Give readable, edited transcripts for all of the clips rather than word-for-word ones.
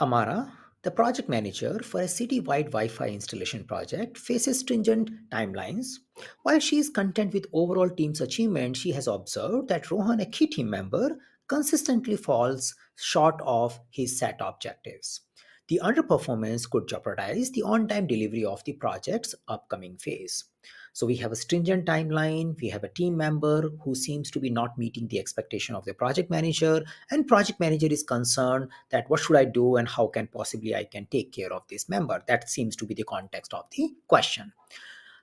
Amara, the project manager for a city-wide Wi-Fi installation project, faces stringent timelines. While she is content with overall team's achievement, she has observed that Rohan, a key team member, consistently falls short of his set objectives. The underperformance could jeopardize the on-time delivery of the project's upcoming phase. So we have a stringent timeline, we have a team member who seems to be not meeting the expectation of the project manager, and project manager is concerned that what should I do and how can possibly I can take care of this member. That seems to be the context of the question.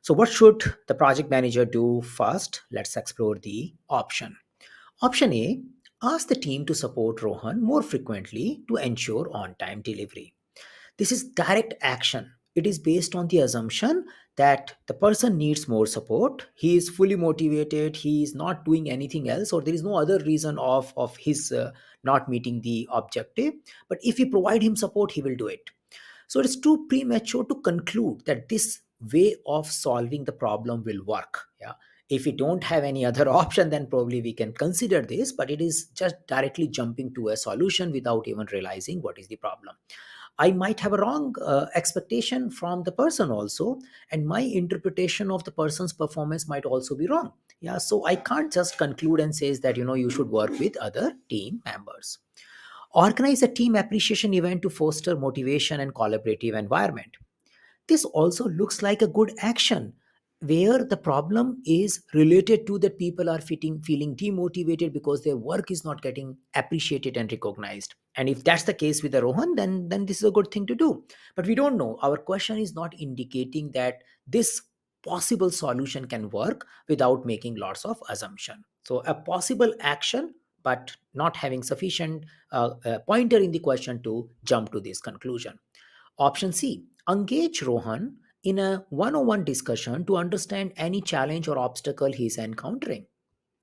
So what should the project manager do first? Let's explore the option A: ask the team to support Rohan more frequently to ensure on time delivery. This is direct action. It is based on the assumption that the person needs more support. He is fully motivated. He is not doing anything else, or there is no other reason of his not meeting the objective. But if we provide him support, he will do it. So it is too premature to conclude that this way of solving the problem will work. Yeah. If we don't have any other option, then probably we can consider this, but it is just directly jumping to a solution without even realizing what is the problem. I might have a wrong expectation from the person also, and my interpretation of the person's performance might also be wrong. Yeah, so I can't just conclude and says that you should work with other team members. Organize a team appreciation event to foster motivation and collaborative environment. This also looks like a good action where the problem is related to that people are feeling demotivated because their work is not getting appreciated and recognized. And if that's the case with the Rohan, then this is a good thing to do. But we don't know. Our question is not indicating that this possible solution can work without making lots of assumption. So a possible action, but not having sufficient pointer in the question to jump to this conclusion. Option C: engage Rohan in a one on one discussion to understand any challenge or obstacle he is encountering.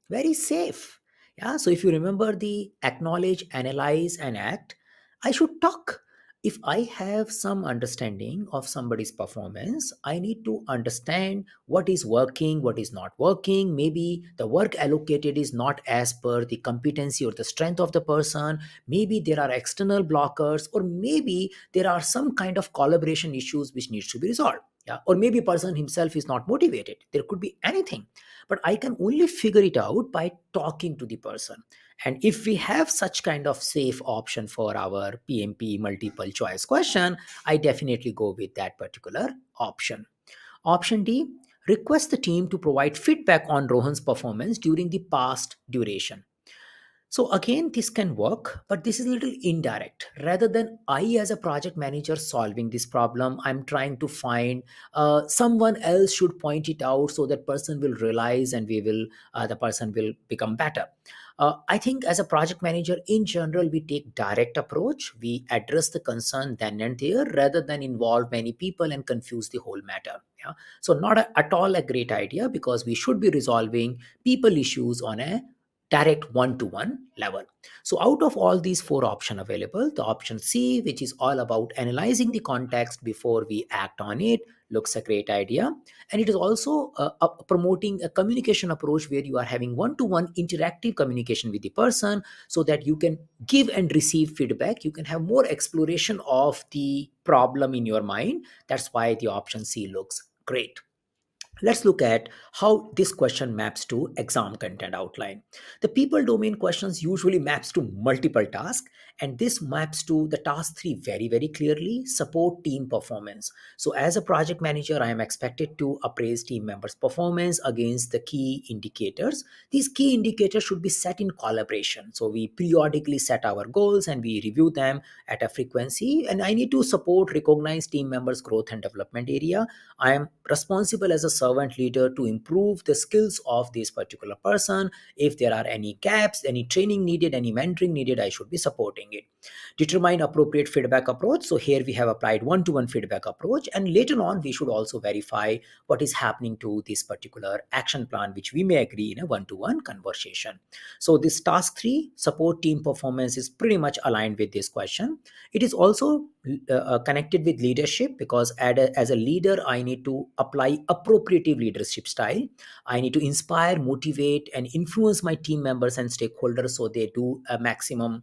Very safe. Yeah, so if you remember the acknowledge, analyze, and act, I should talk. If I have some understanding of somebody's performance, I need to understand what is working, what is not working. Maybe the work allocated is not as per the competency or the strength of the person. Maybe there are external blockers, or maybe there are some kind of collaboration issues which needs to be resolved. Yeah, or maybe person himself is not motivated. There could be anything, but I can only figure it out by talking to the person. And if we have such kind of safe option for our PMP multiple choice question, I definitely go with that particular option. Option D: request the team to provide feedback on Rohan's performance during the past duration. So again, this can work, but this is a little indirect. Rather than I as a project manager solving this problem, I'm trying to find someone else should point it out so that person will realize and we will the person will become better. I think as a project manager in general, we take direct approach. We address the concern then and there rather than involve many people and confuse the whole matter. Yeah. So not at all a great idea because we should be resolving people issues on a direct one-to-one level. So out of all these four options available, the option C, which is all about analyzing the context before we act on it, looks a great idea. And it is also promoting a communication approach where you are having one-to-one interactive communication with the person so that you can give and receive feedback. You can have more exploration of the problem in your mind. That's why the option C looks great. Let's look at how this question maps to exam content outline. The people domain questions usually maps to multiple tasks, and this maps to the task 3 very very clearly: support team performance. So as a project manager, I am expected to appraise team members performance against the key indicators. These key indicators should be set in collaboration. So we periodically set our goals and we review them at a frequency, and I need to support recognize team members growth and development area. I am responsible as a servant leader to improve the skills of this particular person. If there are any gaps, any training needed, any mentoring needed, I should be supporting it. Determine appropriate feedback approach. So here we have applied one-to-one feedback approach, and later on we should also verify what is happening to this particular action plan, which we may agree in a one-to-one conversation. So this task 3, support team performance, is pretty much aligned with this question. It is also connected with leadership because as a leader, I need to apply appropriate leadership style. I need to inspire, motivate, and influence my team members and stakeholders so they do a maximum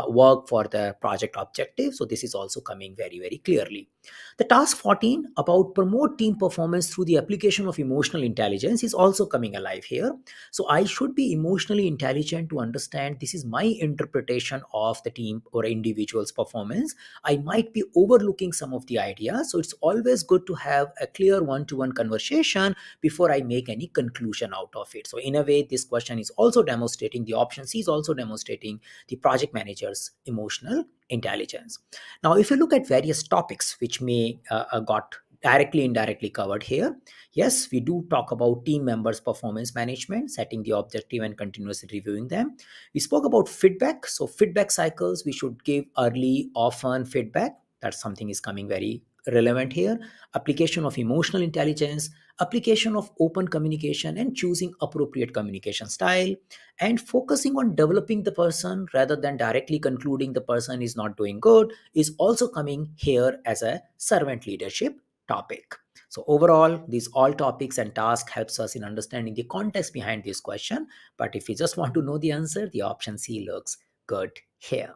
work for for the project objective. So this is also coming very, very clearly. The task 14 about promote team performance through the application of emotional intelligence is also coming alive here. So I should be emotionally intelligent to understand this is my interpretation of the team or individual's performance. I might be overlooking some of the ideas. So it's always good to have a clear one-to-one conversation before I make any conclusion out of it. So in a way, this question is also demonstrating, the option C is also demonstrating the project manager's emotional intelligence. Now, if you look at various topics which may got directly indirectly covered here, yes, we do talk about team members performance management, setting the objective and continuously reviewing them. We spoke about feedback. So feedback cycles, we should give early often feedback. That's something is coming very relevant here. Application of emotional intelligence, application of open communication and choosing appropriate communication style, and focusing on developing the person rather than directly concluding the person is not doing good is also coming here as a servant leadership topic. So overall, these all topics and tasks helps us in understanding the context behind this question. But if you just want to know the answer, the option C looks good here.